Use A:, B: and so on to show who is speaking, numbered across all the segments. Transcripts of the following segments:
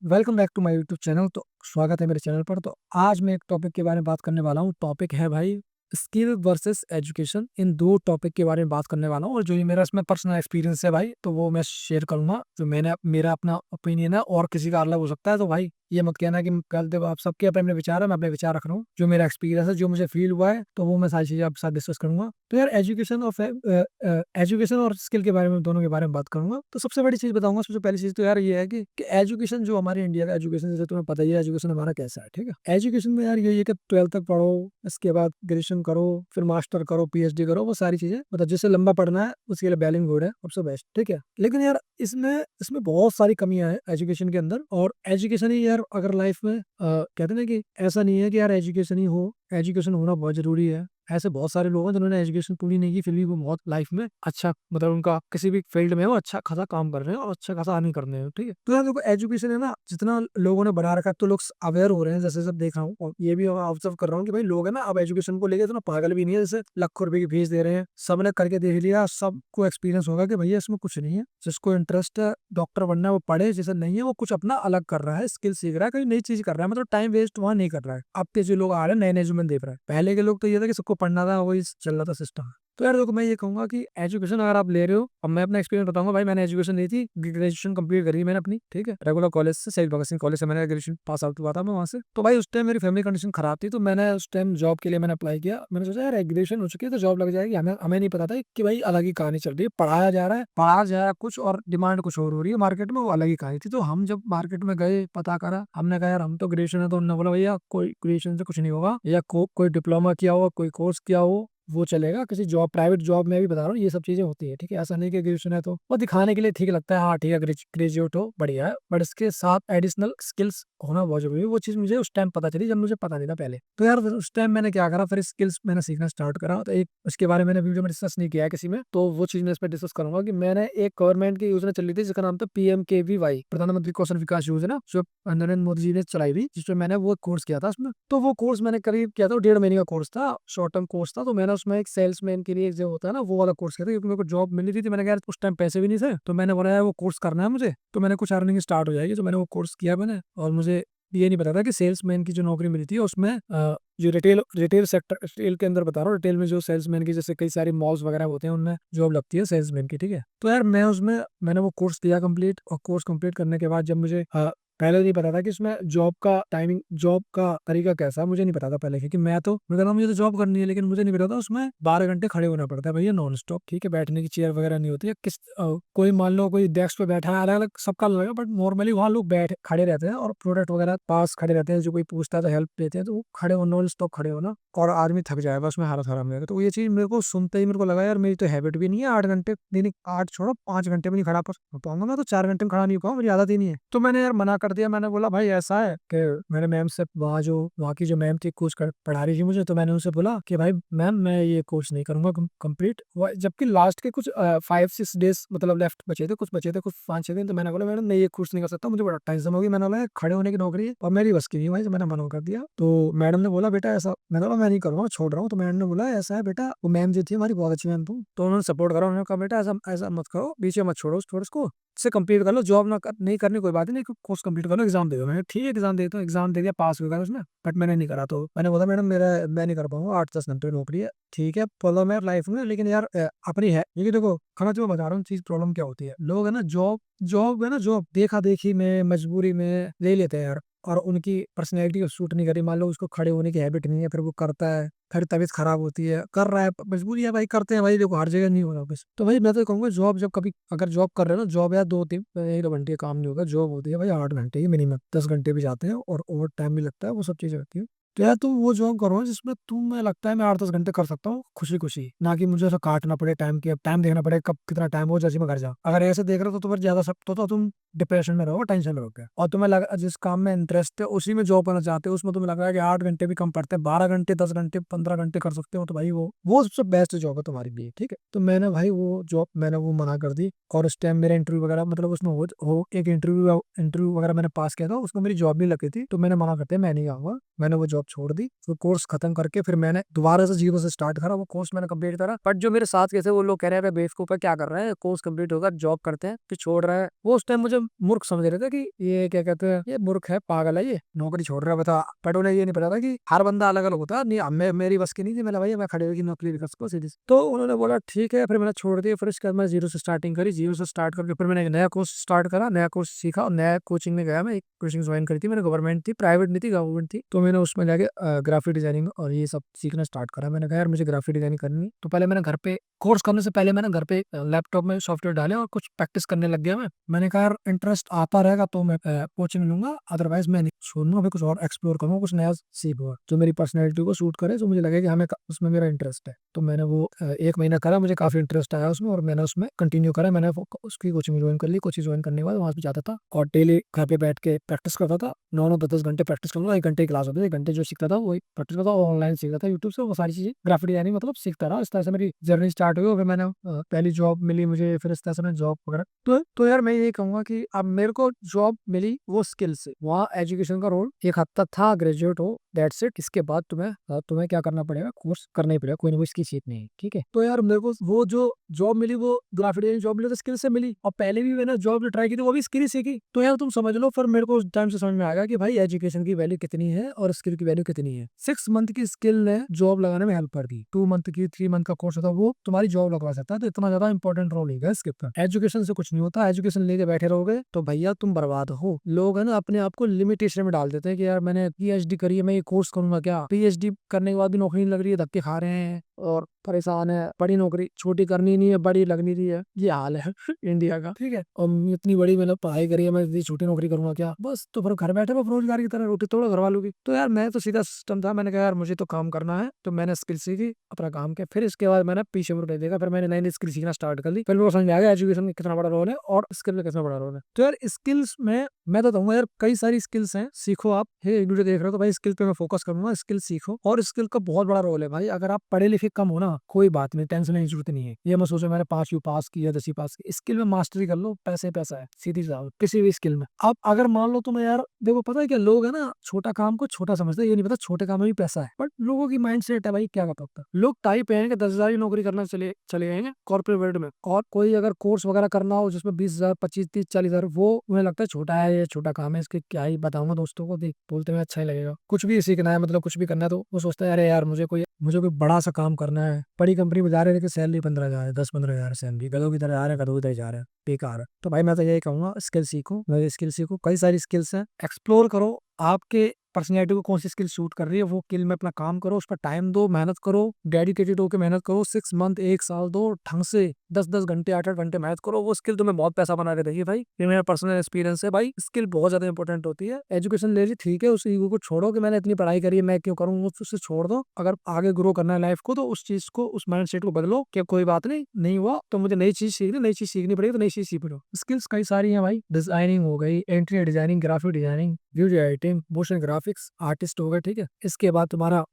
A: Welcome back to my YouTube channel. तो स्वागत है मेरे चैनल पर। तो आज मैं एक टॉपिक के बारे में बात करने वाला हूँ। टॉपिक है भाई स्किल वर्सेस एजुकेशन। इन दो टॉपिक के बारे में बात करने वाला हूँ और जो ये मेरा इसमें पर्सनल एक्सपीरियंस है भाई, तो वो मैं शेयर करूंगा। जो मैंने मेरा अपना ओपिनियन है और किसी का अलग हो सकता है, तो भाई ये मत कहना कि कल देखो आप सबके अपने अपने विचार है, मैं अपने विचार रख रहा हूँ। जो मेरा एक्सपीरियंस है, जो मुझे फील हुआ है, तो वो मैं सारी चीजें आपके साथ डिस्कस करूंगा। तो यार एजुकेशन और स्किल के बारे में, दोनों के बारे में बात करूंगा। तो सबसे बड़ी चीज बताऊंगा, सबसे पहली चीज तो यार ये है कि एजुकेशन जो हमारे इंडिया का एजुकेशन, जैसे तुम्हें पता ही है एजुकेशन हमारा कैसा है, ठीक है। एजुकेशन में यार ये है कि 12th तक पढ़ो, इसके बाद ग्रेजुएशन करो, फिर मास्टर करो, पीएचडी करो, वो सारी चीजें मतलब जिससे लंबा पढ़ना है उसके लिए वेल एंड गुड है, सबसे बेस्ट, ठीक है। लेकिन यार इसमें इसमें बहुत सारी कमियां हैं एजुकेशन के अंदर। और एजुकेशन ही यार अगर लाइफ में कहते हैं ना कि ऐसा नहीं है कि यार एजुकेशन ही हो, एजुकेशन होना बहुत जरूरी है। ऐसे बहुत सारे लोग हैं जिन्होंने एजुकेशन पूरी नहीं की, फिर भी वो बहुत लाइफ में अच्छा, मतलब उनका किसी भी फील्ड में वो अच्छा खासा काम कर रहे हैं और अच्छा खासा अर्निंग कर रहे हैं, ठीक है। तो यार देखो एजुकेशन है ना, जितना लोगों ने बना रखा है, तो लोग अवेयर हो रहे हैं, जैसे सब देख रहा हूँ और ये भी ऑब्जर्व कर रहा हूँ कि भाई लोग है ना अब एजुकेशन को लेकर इतना पागल भी नहीं है। जैसे लाखों रुपए की फीस दे रहे हैं, सबने करके देख लिया, सबको एक्सपीरियंस होगा कि भैया इसमें कुछ नहीं है। जिसको इंटरेस्ट है डॉक्टर बनना है वो पढ़े, जिसे नहीं है वो कुछ अपना अलग कर रहा है, स्किल सीख रहा है, कोई नई चीज कर रहा है, मतलब टाइम वेस्ट वहां नहीं कर रहा है। अब के जो लोग आ रहे हैं नए नए जो मैंने देख रहा है, पहले के लोग तो ये था कि सबको पढ़ना था, वही चल रहा था सिस्टम। तो यार देखो मैं ये कहूंगा कि एजुकेशन अगर आप ले रहे हो, अब मैं अपना एक्सपीरियंस बताऊंगा भाई। मैंने एजुकेशन ली थी, ग्रेजुएशन कंप्लीट करी मैंने अपनी, ठीक है, रेगुलर कॉलेज से, सेंट भगत सिंह कॉलेज से मैंने ग्रेजुएशन पास आउट हुआ था मैं वहां से। तो भाई उस टाइम मेरी फैमिली कंडीशन खराब थी, तो मैंने उस टाइम जॉब के लिए मैंने अप्लाई किया। मैंने सोचा यार ग्रेजुएशन हो चुकी है तो जॉब लग जाएगी। हमें हमें नहीं पता था कि भाई अलग ही कहानी चल रही है, पढ़ाया जा रहा है, पढ़ाया जा रहा है कुछ और डिमांड कुछ और हो रही है मार्केट में, वो अलग ही कहानी थी। तो हम जब मार्केट में गए, पता करा, हमने कहा यार हम तो ग्रेजुएशन है, तो उन्होंने बोला भैया कोई ग्रेजुएशन से कुछ नहीं होगा, या कोई डिप्लोमा किया हो, कोई कोर्स किया हो, वो चलेगा। किसी जॉब, प्राइवेट जॉब में भी बता रहा हूँ, ये सब चीजें होती है, ठीक है। ऐसा नहीं कि ग्रेजुएशन है तो वो दिखाने के लिए ठीक लगता है, हाँ ठीक है ग्रेजुएट हो बढ़िया है, बट इसके साथ एडिशनल स्किल्स होना बहुत जरूरी है। वो चीज मुझे उस टाइम पता चली जब मुझे पता नहीं था पहले। तो यार फिर उस टाइम मैंने क्या करा, फिर स्किल्स मैंने सीखना स्टार्ट करा। तो एक उसके बारे में मैंने वीडियो में डिस्कस नहीं किया है किसी में, तो वो चीज मैं इस पर डिस्कस करूंगा कि मैंने एक गवर्नमेंट की योजना चली थी जिसका नाम था PMKVY, प्रधानमंत्री कौशल विकास योजना, जो नरेंद्र मोदी जी ने चलाई थी, जिसमें मैंने वो कोर्स किया था। उसमें तो वो कोर्स मैंने करीब किया था, 1.5 महीने का कोर्स था, शॉर्ट टर्म कोर्स था। तो मैंने उसमें एक सेल्समैन के लिए जो होता है ना, वो वाला कोर्स किया था, क्योंकि मेरे को जॉब मिली थी। मैंने कहा यार उस टाइम पैसे भी नहीं थे, तो मैंने बोला यार वो कोर्स करना है मुझे, तो मैंने कुछ अर्निंग स्टार्ट हो जाएगी। तो मैंने वो कोर्स किया मैंने, और मुझे ये नहीं पता था कि सेल्समैन की जो नौकरी मिली थी उसमें जो रिटेल रिटेल सेक्टर, रिटेल के अंदर बता रहा हूँ, रिटेल में जो सेल्समैन की, जैसे कई सारी मॉल्स वगैरह होते हैं, उनमें जॉब लगती है सेल्समैन की, ठीक है। तो यार मैं उसमें मैंने वो कोर्स किया कंप्लीट, और कोर्स कंप्लीट करने के बाद जब मुझे पहले नहीं पता था कि इसमें जॉब का टाइमिंग, जॉब का तरीका कैसा है, मुझे नहीं पता था पहले, क्योंकि मैं कहता मुझे तो जॉब करनी है, लेकिन मुझे नहीं पता था उसमें 12 घंटे खड़े होना पड़ता है भैया, नॉन स्टॉप, ठीक है। बैठने की चेयर वगैरह नहीं होती है, कोई मान लो कोई डेस्क पे बैठा है, अलग अलग सबका अलग है, बट नॉर्मली वहाँ लोग बैठ खड़े रहते हैं और प्रोडक्ट वगैरह पास खड़े रहते हैं, जो कोई पूछता है तो हेल्प देते हैं, तो वो खड़े हो, नॉन स्टॉप खड़े होना, और आदमी थक जाएगा उसमें, हालत खराब हो जाएगा। तो ये चीज मेरे को सुनते ही मेरे को लगा यार मेरी तो हैबिट भी नहीं है 8 घंटे, नहीं नहीं 8 छोड़ो 5 घंटे भी नहीं खड़ा हो पाऊंगा मैं, तो 4 घंटे में खड़ा नहीं हो पाऊंगा, मेरी आदत ही नहीं है। तो मैंने यार मना कर दिया। मैंने बोला भाई ऐसा है कि मैंने मैम से, वहाँ की जो मैम थी कोर्स पढ़ा रही थी मुझे, तो मैंने उनसे बोला कि भाई मैम मैं ये कोर्स नहीं करूंगा कंप्लीट, जबकि लास्ट के कुछ 5-6 डेज मतलब लेफ्ट बचे थे, कुछ बचे थे कुछ 5-6 दिन। तो मैंने बोला मैडम मैं ये कोर्स नहीं कर सकता, मुझे बड़ा टेंशन होगी। मैंने बोला खड़े होने की नौकरी है और मेरी बस की नहीं है भाई, तो मैंने मना कर दिया। तो मैडम ने बोला बेटा ऐसा, मैंने बोला मैं नहीं करूंगा, छोड़ रहा हूँ। तो मैडम ने बोला ऐसा है बेटा, वो मैम जो थी हमारी बहुत अच्छी मैम थी, तो उन्होंने सपोर्ट करा। उन्होंने कहा बेटा ऐसा ऐसा मत करो, बीच में मत छोड़ो, छोड़ इसको, से कंप्लीट कर लो, जॉब नहीं करनी कोई बात नहीं, कोर्स कंप्लीट कर लो, एग्जाम दे दो। मैंने ठीक है एग्जाम देता हूँ, एग्जाम दे दिया, पास हो गया उसमें, बट मैंने नहीं करा। तो मैंने बोला मैडम मैं नहीं कर पाऊंगा, 8-10 घंटे की नौकरी है, ठीक है प्रॉब्लम है लाइफ में, लेकिन यार अपनी है, क्योंकि देखो खाना जो मैं बता रहा हूँ चीज, प्रॉब्लम क्या होती है, लोग है ना जॉब जॉब है ना, जॉब देखा देखी में, मजबूरी में ले लेते हैं यार, और उनकी पर्सनैलिटी को सूट नहीं करी। मान लो उसको खड़े होने की हैबिट नहीं है, फिर वो करता है, फिर तबीयत खराब होती है, कर रहा है, मजबूरी है भाई, करते हैं भाई, देखो हर जगह नहीं हो रहा बस। तो भाई मैं तो कहूंगा जॉब जब कभी अगर जॉब कर रहे हो ना, जॉब यार 2-3 1-2 घंटे का काम नहीं होगा, जॉब होती है भाई 8 घंटे की मिनिमम, 10 घंटे भी जाते हैं, और ओवर टाइम भी लगता है, वो सब चीजें होती है। तो यार तुम वो जॉब करो जिसमें तुम्हें लगता है मैं 8-10 घंटे कर सकता हूँ खुशी खुशी, ना कि मुझे ऐसा काटना पड़े टाइम की, अब टाइम देखना पड़े कब कितना टाइम हो, जैसे मैं घर जाऊँ। अगर ऐसे देख रहे हो तो फिर ज्यादा सब तो तुम डिप्रेशन में रहोगे, टेंशन में रहोगे, और तुम्हें लगा जिस काम में इंटरेस्ट है उसी में जॉब करना चाहते हो, उसमें तुम्हें लग रहा है कि 8 घंटे भी कम पड़ते हैं, 12 घंटे 10 घंटे 15 घंटे कर सकते हो, तो भाई वो सबसे बेस्ट जॉब है तुम्हारे लिए, ठीक है। तो मैंने भाई वो जॉब मैंने वो मना कर दी, और उस टाइम मेरा इंटरव्यू वगैरह, मतलब उसमें एक इंटरव्यू वगैरह मैंने पास किया था, उसमें मेरी जॉब भी लगी थी, तो मैंने मना करते मैं नहीं आऊंगा, मैंने वो जॉब जॉब छोड़ दी, फिर कोर्स खत्म करके फिर मैंने दोबारा से जीरो से स्टार्ट करा। वो कोर्स मैंने कंप्लीट करा, बट जो मेरे साथ कैसे वो लोग कह रहे हैं बेवकूफ है, क्या कर रहे हैं, कोर्स कंप्लीट होगा जॉब करते हैं फिर छोड़ रहा है। वो उस टाइम मुझे मूर्ख समझ रहे थे कि ये क्या कहते हैं, ये मूर्ख है, पागल है, ये नौकरी छोड़ रहा है बता। बट उन्हें ये नहीं पता था कि हर बंदा अलग अलग होता है। नहीं मेरी बस की नहीं थी, मैंने भाई मैं खड़े होगी नौकरी कर सकूँ सीधी। तो उन्होंने बोला ठीक है, फिर मैंने छोड़ दिया। फिर इसके बाद मैं जीरो से स्टार्टिंग करी, जीरो से स्टार्ट करके फिर मैंने एक नया कोर्स स्टार्ट करा, नया कोर्स सीखा और नया कोचिंग में गया। मैं एक कोचिंग ज्वाइन करी थी मैंने, गवर्नमेंट थी, प्राइवेट नहीं थी, गवर्नमेंट थी। तो मैंने उसमें जाके ग्राफिक डिजाइनिंग और ये सब सीखना स्टार्ट करा। मैंने कहा यार मुझे ग्राफिक डिजाइनिंग करनी है। तो पहले मैंने घर पे कोर्स करने से पहले मैंने घर पे लैपटॉप में सॉफ्टवेयर डाले और कुछ प्रैक्टिस करने लग गया। मैंने कहा यार इंटरेस्ट आता रहेगा तो मैं कोचिंग लूंगा, अदरवाइज मैं नहीं छोड़ूंगा, फिर कुछ और एक्सप्लोर करूंगा, कुछ नया सीखूंगा जो मेरी पर्सनैलिटी को सूट करे, जो मुझे लगे कि हमें उसमें मेरा इंटरेस्ट है। तो मैंने वो 1 महीना करा, मुझे काफी इंटरेस्ट आया उसमें और मैंने उसमें कंटिन्यू करा। मैंने उसकी कोचिंग ज्वाइन कर ली। कोचिंग ज्वाइन करने के बाद वहां पे जाता था और डेली घर पे बैठ के प्रैक्टिस करता था। 9-9 10-10 घंटे प्रैक्टिस करूंगा, 1 घंटे की क्लास होती थी, 1 घंटे जो सीखता था वही प्रैक्टिस करता था और ऑनलाइन सीखता था यूट्यूब से वो सारी चीजें, ग्राफिक डिजाइनिंग मतलब सीखता रहा। इस तरह से मेरी जर्नी स्टार्ट हुई और फिर मैंने पहली जॉब मिली मुझे, फिर इस तरह से मैंने जॉब पकड़ा। तो यार मैं यही कहूंगा कि अब मेरे को जॉब मिली वो स्किल से, वहाँ एजुकेशन का रोल एक हद तक था, ग्रेजुएट हो दैट्स इट। इसके बाद तुम्हें क्या करना पड़ेगा, कोर्स करना ही पड़ेगा, कोई ना कोई इसकी चीज नहीं है, ठीक है। तो यार मेरे को वो जो जॉब मिली वो ग्राफिक डिजाइनिंग जॉब मिली तो स्किल से मिली, और पहले भी मैंने जॉब ट्राई की थी वो भी स्किल सीखी। तो यार तुम समझ लो, फिर मेरे को उस टाइम से समझ में आ गया कि भाई एजुकेशन की वैल्यू कितनी है और स्किल की वैल्यू कितनी है। 6 मंथ की स्किल ने जॉब लगाने में हेल्प कर दी, 2 मंथ की 3 मंथ का कोर्स होता है वो तुम्हारी जॉब लगवा सकता है। तो इतना ज्यादा इंपॉर्टेंट रोल है स्किल का। एजुकेशन से कुछ नहीं होता, एजुकेशन लेके बैठे रहोगे तो भैया तुम बर्बाद हो। लोग है ना अपने आप को लिमिटेशन में डाल देते हैं कि यार मैंने पीएचडी करी है, मैं ये कोर्स करूंगा क्या, पीएचडी करने के बाद भी नौकरी नहीं लग रही है, धक्के खा रहे हैं और परेशान है, बड़ी नौकरी छोटी करनी नहीं है, बड़ी लगनी रही है, ये हाल है इंडिया का, ठीक है। और इतनी बड़ी मैंने पढ़ाई करी है, मैं इतनी छोटी नौकरी करूंगा क्या, बस तो फिर घर बैठे मैं रोजगार की तरह रोटी तोड़ो घर वालों की। तो यार मैं तो सीधा सिस्टम था, मैंने कहा यार मुझे तो काम करना है, तो मैंने स्किल सीखी, अपना काम किया। फिर इसके बाद मैंने पीछे मुड़ नहीं देखा, फिर मैंने नई नई स्किल सीखना स्टार्ट कर दी। फिर मेरे को समझ में आ गया एजुकेशन का कितना बड़ा रोल है और स्किल का कितना बड़ा रोल है। तो यार स्किल्स में मैं तो कहूंगा यार कई सारी स्किल्स हैं, सीखो। आप वीडियो देख रहे हो तो भाई स्किल पे मैं फोकस करूंगा, स्किल सीखो। और स्किल का बहुत बड़ा रोल है भाई। अगर आप पढ़े लिखे कम हो ना, कोई बात नहीं, टेंशन लेने की जरूरत नहीं है। ये मत सोचो मैंने 5वीं पास की या 10वीं पास की, स्किल में मास्टरी कर लो, पैसे पैसा है, सीधी सी बात किसी भी स्किल में। आप अगर मान लो तुम्हें यार देखो पता है क्या, लोग है ना छोटा काम को छोटा समझते हैं, ये नहीं पता छोटे काम में भी पैसा है। बट लोगों की माइंड सेट है भाई क्या पता, लोग टाई पहन के 10,000 की नौकरी करना चले चले जाएंगे कॉर्पोरेट वर्ल्ड में, और कोई अगर कोर्स वगैरह करना हो जिसमें 20,000 25 30 40,000 वो उन्हें लगता है छोटा है, ये छोटा काम है, इसके क्या ही बताऊंगा दोस्तों को, देख बोलते में अच्छा ही लगेगा। कुछ भी सीखना है मतलब कुछ भी करना है तो वो सोचता है अरे यार मुझे कोई बड़ा सा काम करना है, बड़ी कंपनी में जा रहे हैं लेकिन सैलरी 15,000 है, 10-15,000 सैलरी, गधों की तरह आ रहे हैं, गधों की तरह जा रहे हैं, बेकार है। तो भाई मैं तो यही कहूंगा स्किल सीखो, स्किल सीखो, कई सारी स्किल्स हैं, एक्सप्लोर करो। आपके पर्सनैलिटी को कौन सी स्किल सूट कर रही है वो स्किल में अपना काम करो, उस पर टाइम दो, मेहनत करो, डेडिकेटेड होकर मेहनत करो, 6 मंथ 1 साल दो ढंग से, 10-10 घंटे 8-8 घंटे मेहनत करो, वो स्किल तुम्हें बहुत पैसा बना के देगी भाई। ये मेरा पर्सनल एक्सपीरियंस है भाई, स्किल बहुत ज्यादा इंपॉर्टेंट होती है। एजुकेशन ले ली ठीक है, उस ईगो को छोड़ो कि मैंने इतनी पढ़ाई करी है मैं क्यों करूँ, उससे छोड़ दो। अगर आगे ग्रो करना है लाइफ को तो उस चीज को, उस माइंड सेट को बदलो कि कोई बात नहीं हुआ तो मुझे नई चीज सीखनी पड़ेगी, तो नई चीज सीख लो। स्किल्स कई सारी हैं भाई, डिजाइनिंग हो गई, interior designing, graphic designing, video editing, motion graphics, artist हो गए, ठीक है। इसके बाद तुम्हारा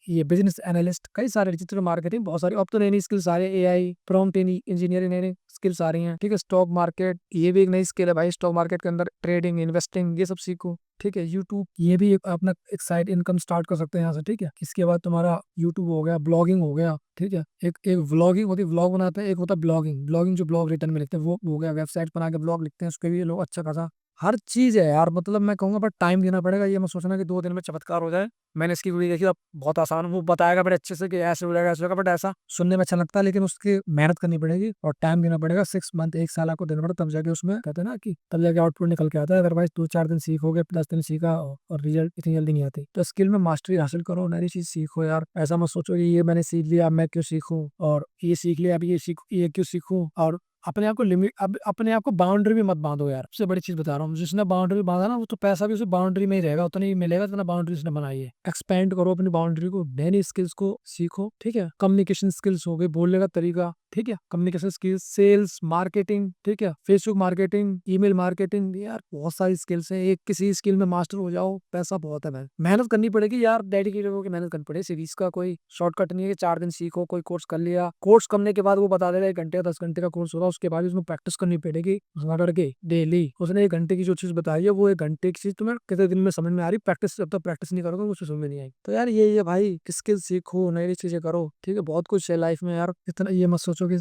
A: ये बिजनेस एनालिस्ट, कई सारे डिजिटल मार्केटिंग, बहुत सारी अब तो नई नई स्किल्स आ रही है, एआई प्रॉम्प्ट इंजीनियरिंग, नई नई स्किल्स आ रही हैं, ठीक है। स्टॉक मार्केट ये भी एक नई स्किल है भाई, स्टॉक मार्केट के अंदर ट्रेडिंग, इन्वेस्टिंग, ये सब सीखो, ठीक है। यूट्यूब ये भी अपना एक साइड इनकम स्टार्ट कर सकते हैं यहाँ से, ठीक है। इसके बाद तुम्हारा यूट्यूब हो गया, ब्लॉगिंग हो गया, ठीक है। एक एक व्लॉगिंग होती है, व्लॉग बनाते हैं, एक होता है ब्लॉगिंग जो ब्लॉग रिटर्न में लिखते हैं वो हो गया, वेबसाइट बना के ब्लॉग लिखते हैं, उसके भी लोग अच्छा खासा, हर चीज है यार। मतलब मैं कहूंगा पर टाइम देना पड़ेगा, ये मत सोचना कि 2 दिन में चमत्कार हो जाए। मैंने इसकी वीडियो देखी अब बहुत आसान, वो बताएगा बड़े अच्छे से कि ऐसे हो जाएगा ऐसे होगा, बट ऐसा सुनने में अच्छा लगता है लेकिन उसकी मेहनत करनी पड़ेगी और टाइम देना पड़ेगा। 6 मंथ 1 साल आपको देना पड़ेगा, तब जाके उसमें कहते हैं ना कि तब जाके आउटपुट निकल के आता है। अदरवाइज 2-4 दिन सीखोगे, 10 दिन सीखा और रिजल्ट इतनी जल्दी नहीं आती। तो स्किल में मास्टरी हासिल करो, नई चीज सीखो यार। ऐसा मत सोचो कि ये मैंने सीख लिया अब मैं क्यों सीखूं, और ये सीख लिया अब ये क्यों सीखूं, और अपने आप को लिमिट, अब अपने आप को बाउंड्री में मत बांधो यार। सबसे बड़ी चीज बता रहा हूँ, जिसने बाउंड्री बांधा ना वो तो पैसा भी उसे बाउंड्री में ही रहेगा, उतना ही मिलेगा जितना बाउंड्री उसने बनाई है। एक्सपेंड करो अपनी बाउंड्री को, नई नई स्किल्स को सीखो, ठीक है। कम्युनिकेशन स्किल्स हो गई, बोलने का तरीका, ठीक है, कम्युनिकेशन स्किल्स, सेल्स, मार्केटिंग, ठीक है, फेसबुक मार्केटिंग, ईमेल मार्केटिंग, यार बहुत सारी स्किल्स हैं। एक किसी स्किल में मास्टर हो जाओ, पैसा बहुत है भाई। मेहनत करनी पड़ेगी यार, डेडिकेटेड होकर मेहनत करनी पड़ेगी। सीरीज का कोई शॉर्टकट नहीं है कि 4 दिन सीखो, कोई कोर्स कर लिया, कोर्स करने के बाद वो बता दे रहा है 1 घंटे या 10 घंटे का कोर्स होगा, उसके बाद उसमें प्रैक्टिस करनी पड़ेगी करके डेली। उसने 1 घंटे की जो चीज बताई है, वो 1 घंटे की चीज तुम्हें कितने दिन में समझ में आ रही, प्रैक्टिस जब तक प्रैक्टिस नहीं करोगे मुझे समझ में नहीं आएगी। तो यार यही है भाई, स्किल सीखो, नई नई चीजें करो, ठीक है, बहुत कुछ है लाइफ में यार। इतना ये मत सोचो कि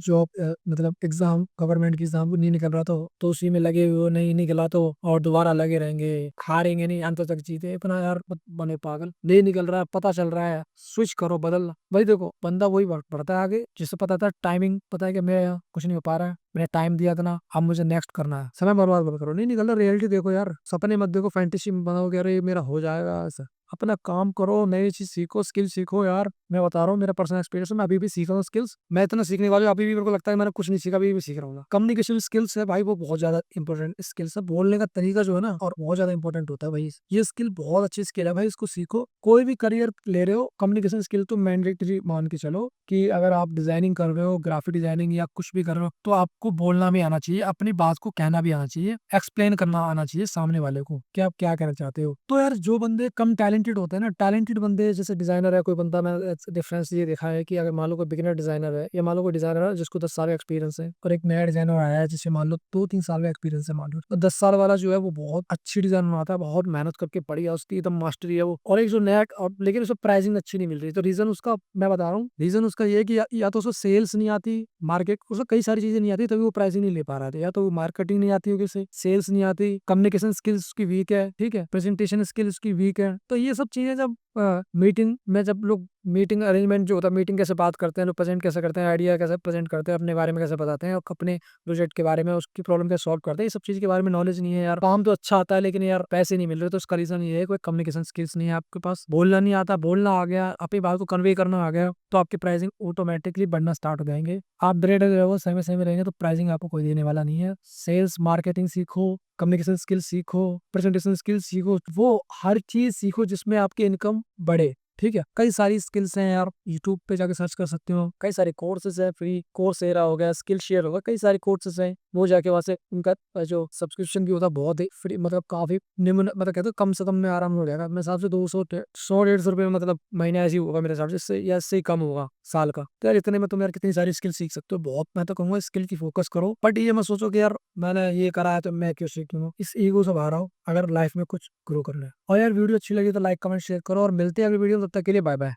A: जॉब मतलब एग्जाम, गवर्नमेंट की एग्जाम नहीं निकल रहा तो उसी में लगे हुए हो, नहीं निकला तो और दोबारा लगे रहेंगे, हारेंगे नहीं, अंत तक जीते, इतना यार मत बने पागल। नहीं निकल रहा है, पता चल रहा है, स्विच करो, बदल। भाई देखो, बंदा वही बढ़ता है आगे जिससे पता था टाइमिंग, पता है कि मैं यहाँ कुछ नहीं हो पा रहा है, मैंने टाइम दिया था ना, अब मुझे नेक्स्ट करना है। समय बर्बाद मत करो, नहीं निकल रहा, रियलिटी देखो यार, सपने मत देखो, फैंटेसी में बनाओगे अरे ये मेरा हो जाएगा ऐसा। अपना काम करो, नई चीज सीखो, स्किल सीखो यार। मैं बता रहा हूँ मेरा पर्सनल एक्सपीरियंस है, मैं अभी भी सीख रहा हूँ स्किल्स। मैं इतना सीखने वाला हूँ, अभी भी मेरे को लगता है मैंने कुछ नहीं सीखा, अभी भी सीख रहा हूँ। कम्युनिकेशन स्किल्स है भाई, वो बहुत ज्यादा इंपॉर्टेंट स्किल्स है। बोलने का तरीका जो है ना, और बहुत ज्यादा इंपॉर्टेंट होता है भाई। ये स्किल बहुत अच्छी स्किल है भाई, इसको सीखो। कोई भी करियर ले रहे हो, कम्युनिकेशन स्किल तो मैंडेटरी मान के चलो कि अगर आप डिजाइनिंग कर रहे हो, ग्राफिक डिजाइनिंग या कुछ भी कर रहे हो, तो आपको बोलना भी आना चाहिए, अपनी बात को कहना भी आना चाहिए, एक्सप्लेन करना आना चाहिए सामने वाले को कि आप क्या कहना चाहते हो। तो यार जो बंदे कम टैलेंटेड होते हैं ना, टैलेंटेड बंदे जैसे डिजाइनर है कोई बंदा, मैं डिफरेंस ये देखा है कि अगर मान लो कोई बिगिनर डिजाइनर है, या मान लो कोई डिजाइनर है जिसको 10 साल का एक्सपीरियंस है, और एक नया डिजाइनर आया है जिसे मान लो 2-3 साल का एक्सपीरियंस है, मान लो तो 10 साल वाला जो है वो बहुत अच्छी डिजाइन बनाता है, बहुत मेहनत करके बढ़िया, उसकी एकदम मास्टरी है वो। और एक जो नया, और लेकिन उसको प्राइसिंग अच्छी नहीं मिल रही, तो रीजन उसका मैं बता रहा हूँ, रीजन उसका ये है कि या तो उसको सेल्स नहीं आती, मार्केट, उसको कई सारी चीजें नहीं आती, तभी वो प्राइसिंग नहीं ले पा रहा था। या तो वो मार्केटिंग नहीं आती होगी उसे, सेल्स नहीं आती, कम्युनिकेशन स्किल्स उसकी वीक है, ठीक है, प्रेजेंटेशन स्किल्स उसकी वीक है। तो ये सब चीजें जब मीटिंग में, जब लोग मीटिंग अरेंजमेंट जो होता है, मीटिंग कैसे बात करते हैं लोग, प्रेजेंट कैसे करते हैं, आइडिया कैसे प्रेजेंट करते हैं, अपने बारे में कैसे बताते हैं, और अपने प्रोजेक्ट के बारे में, उसकी प्रॉब्लम कैसे सॉल्व करते हैं, ये सब चीज के बारे में नॉलेज नहीं है यार। काम तो अच्छा आता है लेकिन यार पैसे नहीं मिल रहे, तो उसका रीजन ये है कोई कम्युनिकेशन स्किल्स नहीं है आपके पास। बोलना नहीं आता, बोलना आ गया, अपनी बात को कन्वे करना आ गया, तो आपकी प्राइसिंग ऑटोमेटिकली बढ़ना स्टार्ट हो जाएंगे। आप दरेडे रहोगे, समय समय रहेंगे, तो प्राइसिंग आपको कोई देने वाला नहीं है। सेल्स मार्केटिंग सीखो, कम्युनिकेशन स्किल सीखो, प्रेजेंटेशन स्किल सीखो, वो हर चीज सीखो जिसमें आपकी इनकम बढ़े, ठीक है। कई सारी स्किल्स हैं यार, यूट्यूब पे जाके सर्च कर सकते हो, कई सारे कोर्सेज है, फ्री कोर्सेरा हो गया, स्किल शेयर होगा, कई सारे कोर्सेज हैं, वो जाके वहां से उनका जो सब्सक्रिप्शन भी होता है बहुत ही फ्री, मतलब काफी निम्न, मतलब कहते हो कम से कम में आराम हो जाएगा। मेरे हिसाब से 200 100 150 रुपये में, मतलब महीना ऐसे ही होगा मेरे हिसाब से, इससे या इससे ही कम होगा साल का। तो यार इतने में तुम यार कितनी सारी स्किल सीख सकते हो, बहुत। मैं तो कहूंगा स्किल की फोकस करो, बट ये मत सोचो कि यार मैंने ये करा है तो मैं क्यों सीखूंगा, इस ईगो से बाहर आओ अगर लाइफ में कुछ ग्रो करना है। और यार वीडियो अच्छी लगी तो लाइक कमेंट शेयर करो, और मिलते हैं अगली वीडियो में, तब तक के लिए बाय बाय।